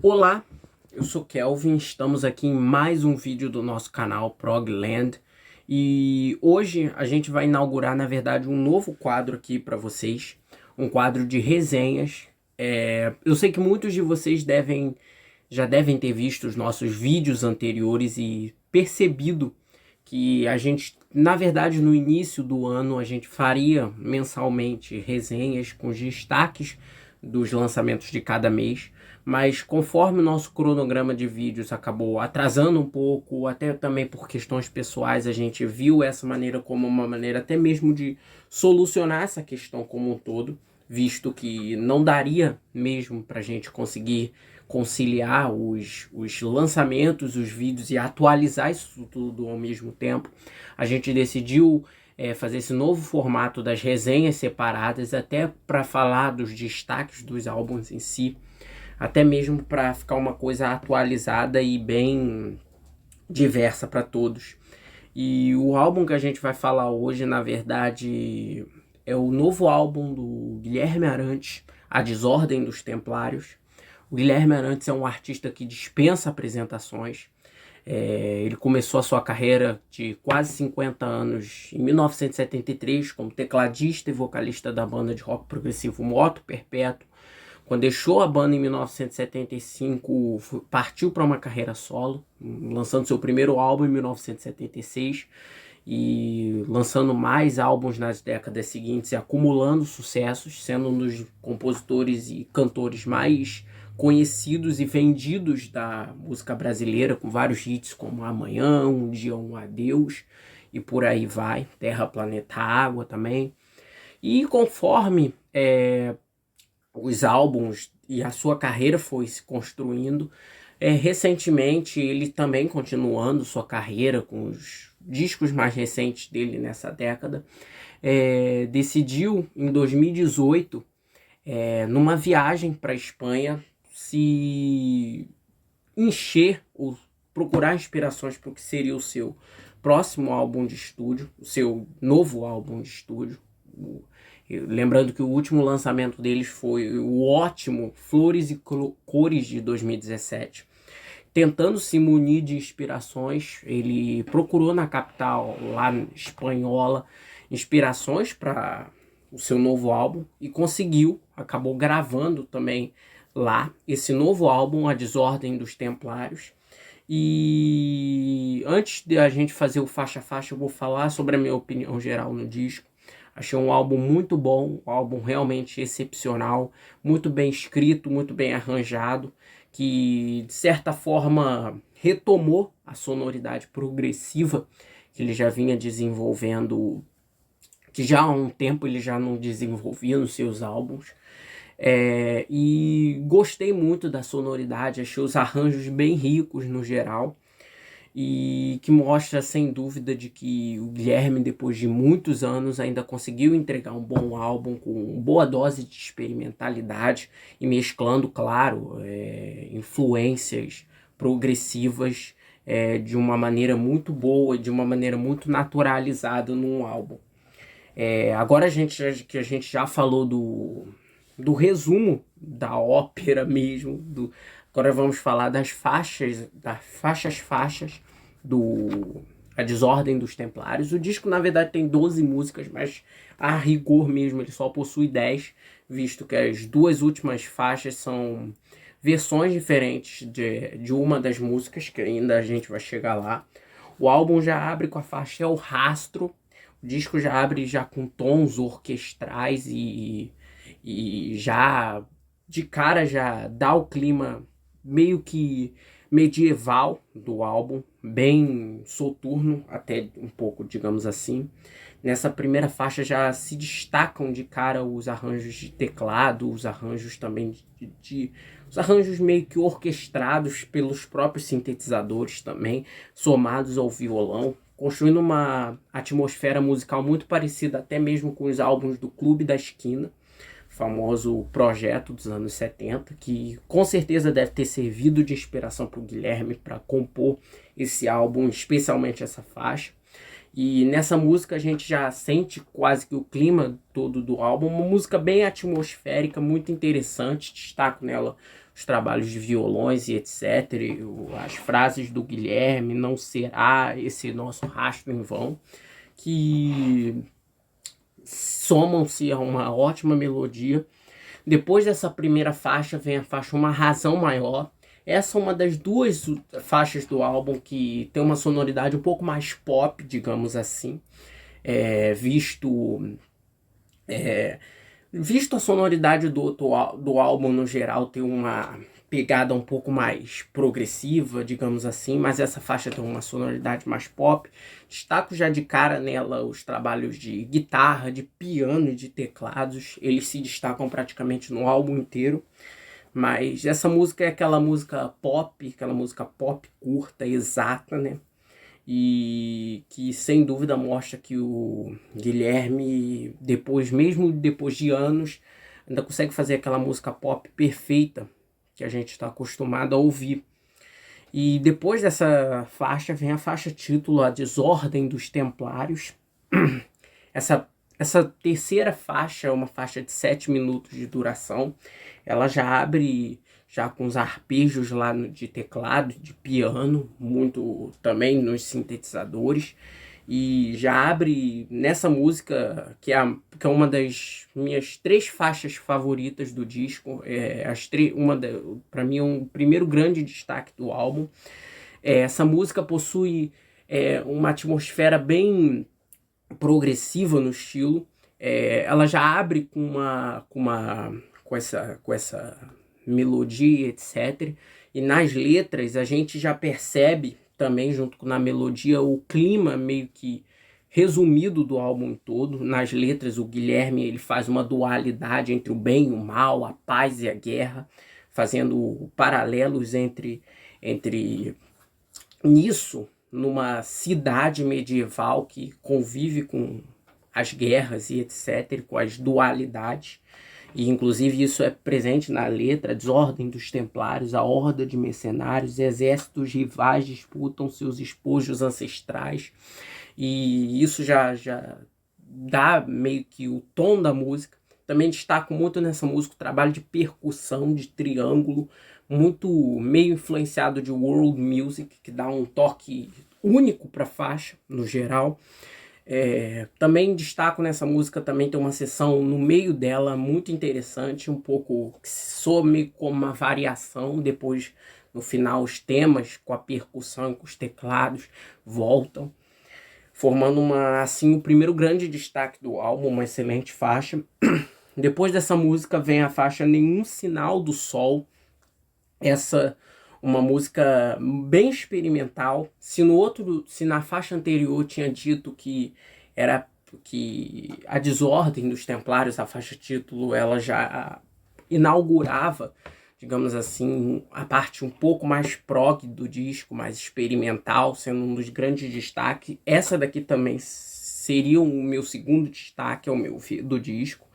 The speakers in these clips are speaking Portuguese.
Olá, eu sou Kelvin, estamos aqui em mais um vídeo do nosso canal Progland e hoje a gente vai inaugurar, na verdade, um novo quadro aqui para vocês, um quadro de resenhas. Eu sei que muitos de vocês já devem ter visto os nossos vídeos anteriores e percebido que a gente, na verdade, no início do ano, a gente faria mensalmente resenhas com os destaques dos lançamentos de cada mês, mas conforme o nosso cronograma de vídeos acabou atrasando um pouco, até também por questões pessoais, a gente viu essa maneira como uma maneira até mesmo de solucionar essa questão como um todo, visto que não daria mesmo para a gente conseguir conciliar os lançamentos, os vídeos e atualizar isso tudo ao mesmo tempo. A gente decidiu fazer esse novo formato das resenhas separadas, até para falar dos destaques dos álbuns em si, até mesmo para ficar uma coisa atualizada e bem diversa para todos. E o álbum que a gente vai falar hoje, na verdade, é o novo álbum do Guilherme Arantes, A Desordem dos Templários. O Guilherme Arantes é um artista que dispensa apresentações. Ele começou a sua carreira de quase 50 anos em 1973 como tecladista e vocalista da banda de rock progressivo Moto Perpétuo. Quando deixou a banda em 1975, partiu para uma carreira solo, lançando seu primeiro álbum em 1976 e lançando mais álbuns nas décadas seguintes e acumulando sucessos, sendo um dos compositores e cantores mais conhecidos e vendidos da música brasileira, com vários hits como Amanhã, Um Dia, Um Adeus e por aí vai, Terra, Planeta, Água também. E conforme os álbuns e a sua carreira foi se construindo, recentemente ele também continuando sua carreira com os discos mais recentes dele nessa década, decidiu em 2018, numa viagem para a Espanha, se encher, ou procurar inspirações para o que seria o seu próximo álbum de estúdio, o seu novo álbum de estúdio. Lembrando que o último lançamento deles foi o ótimo Flores e Cores de 2017. Tentando se munir de inspirações, ele procurou na capital, lá espanhola, inspirações para o seu novo álbum e conseguiu, acabou gravando também lá esse novo álbum, A Desordem dos Templários. E antes de a gente fazer o faixa a faixa, eu vou falar sobre a minha opinião geral no disco. Achei um álbum muito bom, um álbum realmente excepcional, muito bem escrito, muito bem arranjado, que de certa forma retomou a sonoridade progressiva que ele já vinha desenvolvendo, que já há um tempo ele já não desenvolvia nos seus álbuns. E gostei muito da sonoridade, achei os arranjos bem ricos no geral, e que mostra sem dúvida de que o Guilherme, depois de muitos anos, ainda conseguiu entregar um bom álbum com boa dose de experimentalidade e mesclando, claro, influências progressivas de uma maneira muito boa, de uma maneira muito naturalizada num álbum. Agora que a gente já falou do resumo da ópera mesmo, agora vamos falar das faixas do A Desordem dos Templários. O disco, na verdade, tem 12 músicas, mas a rigor mesmo ele só possui 10, visto que as duas últimas faixas são versões diferentes de uma das músicas, que ainda a gente vai chegar lá. O álbum já abre com a faixa El Rastro. O disco já abre já com tons orquestrais e já de cara já dá o clima meio que medieval do álbum, bem soturno até um pouco, digamos assim. Nessa primeira faixa já se destacam de cara os arranjos de teclado, os arranjos também os arranjos meio que orquestrados pelos próprios sintetizadores também, somados ao violão, construindo uma atmosfera musical muito parecida até mesmo com os álbuns do Clube da Esquina, famoso projeto dos anos 70, que com certeza deve ter servido de inspiração para o Guilherme para compor esse álbum, especialmente essa faixa. E nessa música a gente já sente quase que o clima todo do álbum, uma música bem atmosférica, muito interessante. Destaco nela os trabalhos de violões e etc. As frases do Guilherme, não será esse nosso rastro em vão, que somam-se a uma ótima melodia. Depois dessa primeira faixa vem a faixa Uma Razão Maior. Essa é uma das duas faixas do álbum que tem uma sonoridade um pouco mais pop, digamos assim. Visto a sonoridade do álbum no geral ter uma pegada um pouco mais progressiva, digamos assim, mas essa faixa tem uma sonoridade mais pop. Destaco já de cara nela os trabalhos de guitarra, de piano e de teclados. Eles se destacam praticamente no álbum inteiro. Mas essa música é aquela música pop curta, exata, né? E que sem dúvida mostra que o Guilherme, mesmo depois de anos, ainda consegue fazer aquela música pop perfeita que a gente está acostumado a ouvir. E depois dessa faixa vem a faixa título, A Desordem dos Templários. Essa terceira faixa é uma faixa de 7 minutos de duração. Ela já abre já com os arpejos lá de teclado, de piano, muito também nos sintetizadores. E já abre nessa música, que é uma das minhas 3 faixas favoritas do disco. Para mim é um primeiro grande destaque do álbum. Essa música possui uma atmosfera bem progressiva no estilo. Ela já abre com essa melodia, etc. E nas letras a gente já percebe também, junto na melodia, o clima meio que resumido do álbum todo. Nas letras o Guilherme ele faz uma dualidade entre o bem e o mal, a paz e a guerra, fazendo paralelos entre nisso, numa cidade medieval que convive com as guerras e etc., com as dualidades. E inclusive isso é presente na letra: a desordem dos templários, a horda de mercenários, exércitos rivais disputam seus espojos ancestrais. E isso já dá meio que o tom da música. Também destaco muito nessa música o trabalho de percussão, de triângulo, muito meio influenciado de world music, que dá um toque único para a faixa, no geral. Também destaco nessa música, também tem uma seção no meio dela muito interessante, um pouco que soa meio como uma variação. Depois, no final, os temas com a percussão e com os teclados voltam, formando o primeiro grande destaque do álbum, uma excelente faixa. Depois dessa música vem a faixa Nenhum Sinal do Sol. Uma música bem experimental. Se na faixa anterior tinha dito que a Desordem dos Templários, a faixa título, ela já inaugurava, digamos assim, a parte um pouco mais prog do disco, mais experimental, sendo um dos grandes destaques. Essa daqui também seria o meu segundo destaque do disco.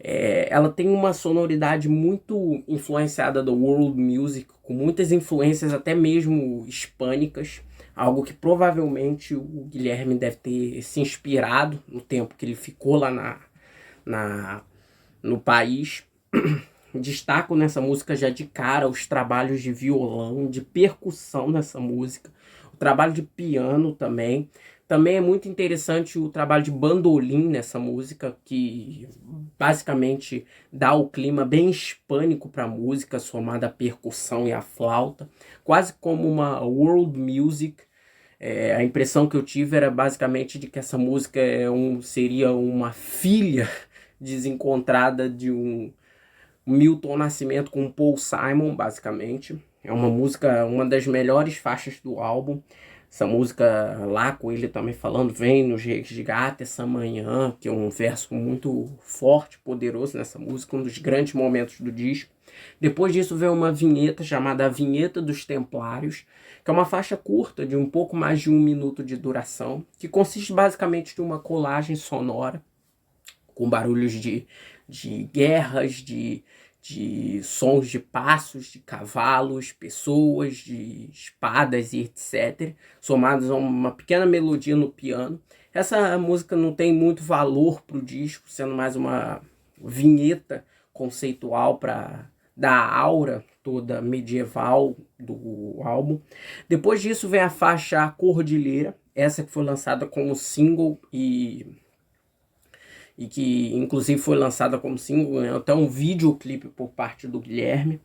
Ela tem uma sonoridade muito influenciada do world music, com muitas influências até mesmo hispânicas, algo que provavelmente o Guilherme deve ter se inspirado no tempo que ele ficou lá no país. Destaco nessa música já de cara os trabalhos de violão, de percussão nessa música, o trabalho de piano também. Também é muito interessante o trabalho de bandolim nessa música, que basicamente dá o clima bem hispânico para a música, somada à percussão e à flauta, quase como uma world music. A impressão que eu tive era basicamente de que essa música seria uma filha desencontrada de um Milton Nascimento com Paul Simon, basicamente. É uma música, uma das melhores faixas do álbum. Essa música lá com ele também falando, vem nos resgata essa manhã, que é um verso muito forte, poderoso nessa música, um dos grandes momentos do disco. Depois disso vem uma vinheta chamada A Vinheta dos Templários, que é uma faixa curta de um pouco mais de 1 minuto de duração, que consiste basicamente de uma colagem sonora, com barulhos de guerras, de sons de passos, de cavalos, pessoas, de espadas e etc., somados a uma pequena melodia no piano. Essa música não tem muito valor para o disco, sendo mais uma vinheta conceitual para dar aura toda medieval do álbum. Depois disso vem a faixa Cordilheira, essa que foi lançada como single e que inclusive foi lançada como single, né? Até um videoclipe por parte do Guilherme.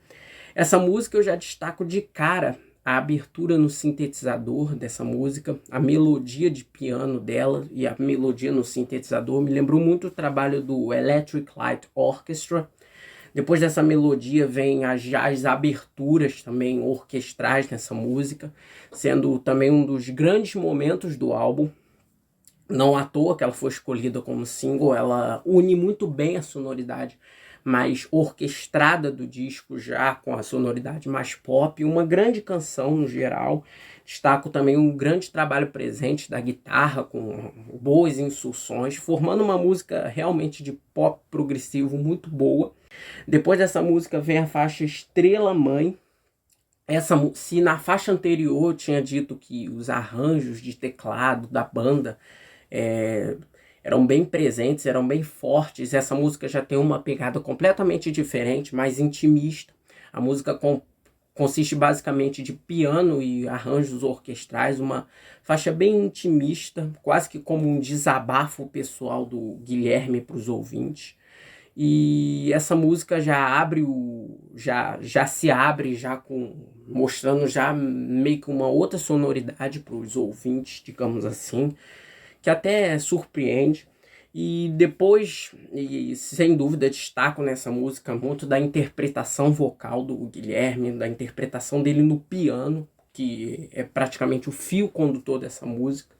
Essa música eu já destaco de cara a abertura no sintetizador dessa música, a melodia de piano dela e a melodia no sintetizador me lembrou muito o trabalho do Electric Light Orchestra. Depois dessa melodia vem as aberturas também orquestrais nessa música, sendo também um dos grandes momentos do álbum. Não à toa que ela foi escolhida como single, ela une muito bem a sonoridade mais orquestrada do disco, já com a sonoridade mais pop, uma grande canção no geral. Destaco também um grande trabalho presente da guitarra, com boas inserções, formando uma música realmente de pop progressivo muito boa. Depois dessa música vem a faixa Estrela Mãe. Se na faixa anterior eu tinha dito que os arranjos de teclado da banda eram bem presentes, eram bem fortes, essa música já tem uma pegada completamente diferente, mais intimista. A música consiste basicamente de piano e arranjos orquestrais, uma faixa bem intimista, quase que como um desabafo pessoal do Guilherme para os ouvintes. E essa música já se abre mostrando já meio que uma outra sonoridade para os ouvintes, digamos assim, que até surpreende. E depois, e sem dúvida, destaco nessa música muito da interpretação vocal do Guilherme, da interpretação dele no piano, que é praticamente o fio condutor dessa música.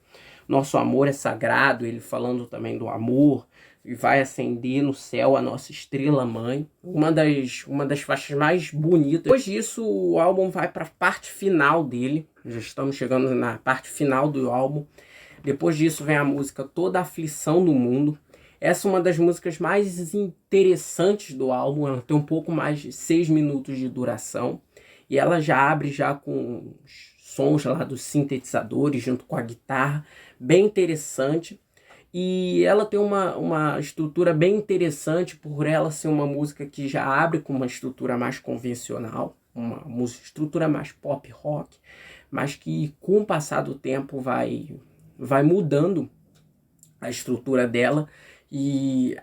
Nosso amor é sagrado, ele falando também do amor, e vai acender no céu a nossa estrela mãe, uma das faixas mais bonitas. Depois disso, o álbum vai para a parte final dele, já estamos chegando na parte final do álbum. Depois disso vem a música Toda a Aflição do Mundo. Essa é uma das músicas mais interessantes do álbum, ela tem um pouco mais de 6 minutos de duração, e ela já abre já com sons lá dos sintetizadores junto com a guitarra, bem interessante. E ela tem uma estrutura bem interessante por ela ser uma música que já abre com uma estrutura mais convencional, uma estrutura mais pop rock, mas que com o passar do tempo vai mudando a estrutura dela e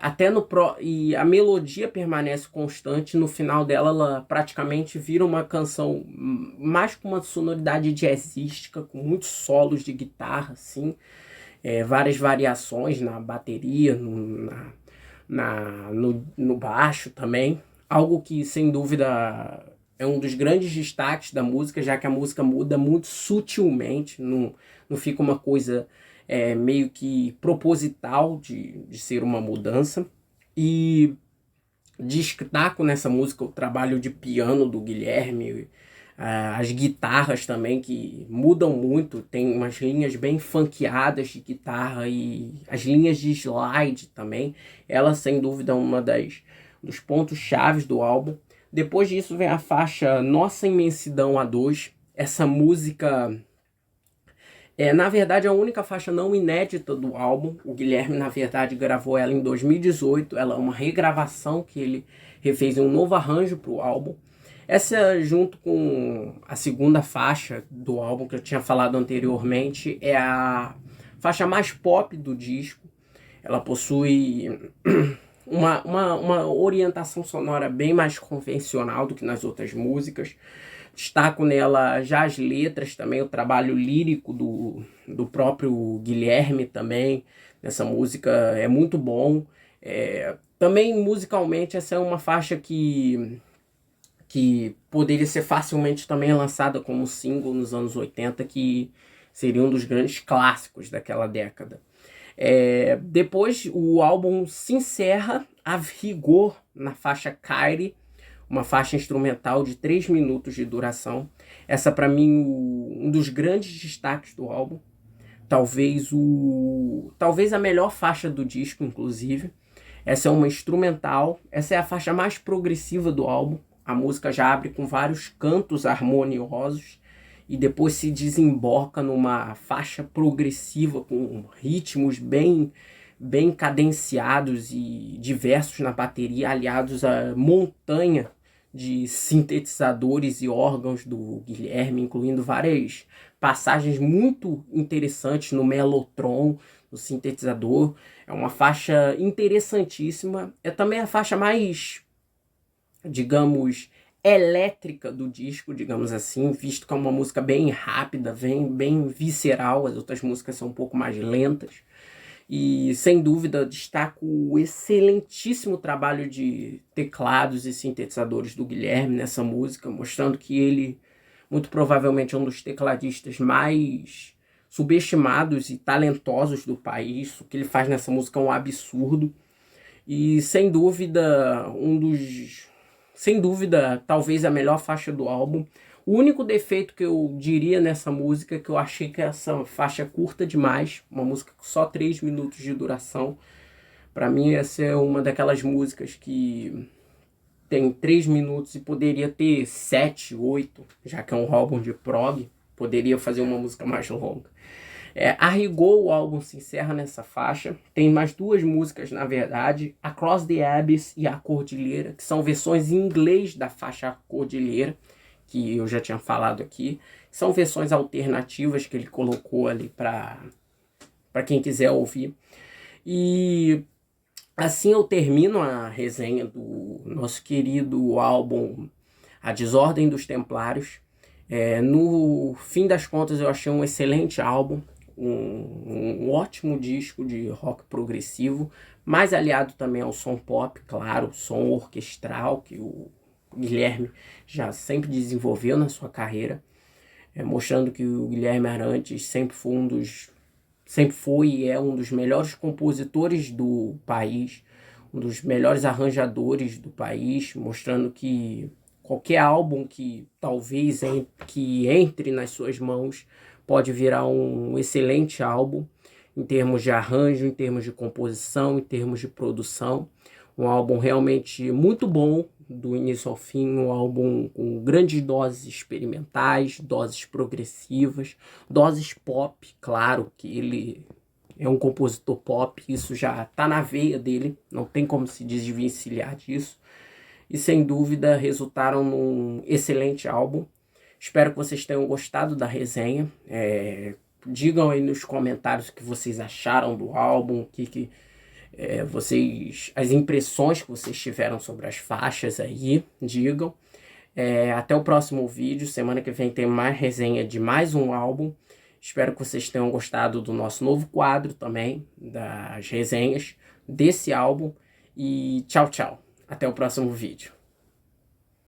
e a melodia permanece constante. No final dela ela praticamente vira uma canção mais com uma sonoridade jazzística, com muitos solos de guitarra assim, várias variações na bateria, no baixo também, algo que sem dúvida é um dos grandes destaques da música, já que a música muda muito sutilmente, não fica uma coisa meio que proposital de ser uma mudança. E destaco nessa música o trabalho de piano do Guilherme, as guitarras também que mudam muito, tem umas linhas bem funkeadas de guitarra e as linhas de slide também, ela sem dúvida é uma dos pontos chaves do álbum. Depois disso vem a faixa Nossa Imensidão A2. Essa música na verdade, a única faixa não inédita do álbum. O Guilherme, na verdade, gravou ela em 2018. Ela é uma regravação que ele refez em um novo arranjo para o álbum. Essa, junto com a segunda faixa do álbum que eu tinha falado anteriormente, é a faixa mais pop do disco. Ela possui uma orientação sonora bem mais convencional do que nas outras músicas. Destaco nela já as letras também, o trabalho lírico do próprio Guilherme também. Nessa música é muito bom. Também musicalmente essa é uma faixa que poderia ser facilmente também lançada como single nos anos 80, que seria um dos grandes clássicos daquela década. Depois o álbum se encerra a rigor na faixa Kyrie, uma faixa instrumental de 3 minutos de duração. Essa para mim um dos grandes destaques do álbum, talvez a melhor faixa do disco, inclusive. Essa é uma instrumental, essa é a faixa mais progressiva do álbum. A música já abre com vários cantos harmoniosos e depois se desemboca numa faixa progressiva com ritmos bem cadenciados e diversos na bateria, aliados à montanha de sintetizadores e órgãos do Guilherme, incluindo várias passagens muito interessantes no Mellotron, no sintetizador. É uma faixa interessantíssima. É também a faixa mais, digamos, elétrica do disco, digamos assim, visto que é uma música bem rápida, bem visceral. As outras músicas são um pouco mais lentas. E, sem dúvida, destaco o excelentíssimo trabalho de teclados e sintetizadores do Guilherme nessa música, mostrando que ele, muito provavelmente, é um dos tecladistas mais subestimados e talentosos do país. O que ele faz nessa música é um absurdo. E, sem dúvida, sem dúvida, talvez a melhor faixa do álbum. O único defeito que eu diria nessa música é que eu achei que essa faixa é curta demais. Uma música com só 3 minutos de duração. Pra mim, essa é uma daquelas músicas que tem 3 minutos e poderia ter 7, 8, já que é um álbum de prog. Poderia fazer uma música mais longa. A rigor, o álbum se encerra nessa faixa. Tem mais 2 músicas, na verdade, Across the Abyss e A Cordilheira, que são versões em inglês da faixa Cordilheira, que eu já tinha falado aqui. São versões alternativas que ele colocou ali para quem quiser ouvir. E assim eu termino a resenha do nosso querido álbum A Desordem dos Templários. No fim das contas, eu achei um excelente álbum. Um ótimo disco de rock progressivo, mais aliado também ao som pop, claro, som orquestral que o Guilherme já sempre desenvolveu na sua carreira, mostrando que o Guilherme Arantes sempre foi e é um dos melhores compositores do país, um dos melhores arranjadores do país, mostrando que qualquer álbum que talvez que entre nas suas mãos pode virar um excelente álbum em termos de arranjo, em termos de composição, em termos de produção. Um álbum realmente muito bom, do início ao fim, um álbum com grandes doses experimentais, doses progressivas, doses pop, claro que ele é um compositor pop, isso já está na veia dele, não tem como se desvencilhar disso. E sem dúvida resultaram num excelente álbum. Espero que vocês tenham gostado da resenha. Digam aí nos comentários o que vocês acharam do álbum, as impressões que vocês tiveram sobre as faixas aí, digam. Até o próximo vídeo. Semana que vem tem mais resenha de mais um álbum. Espero que vocês tenham gostado do nosso novo quadro também, das resenhas desse álbum. E tchau, tchau. Até o próximo vídeo.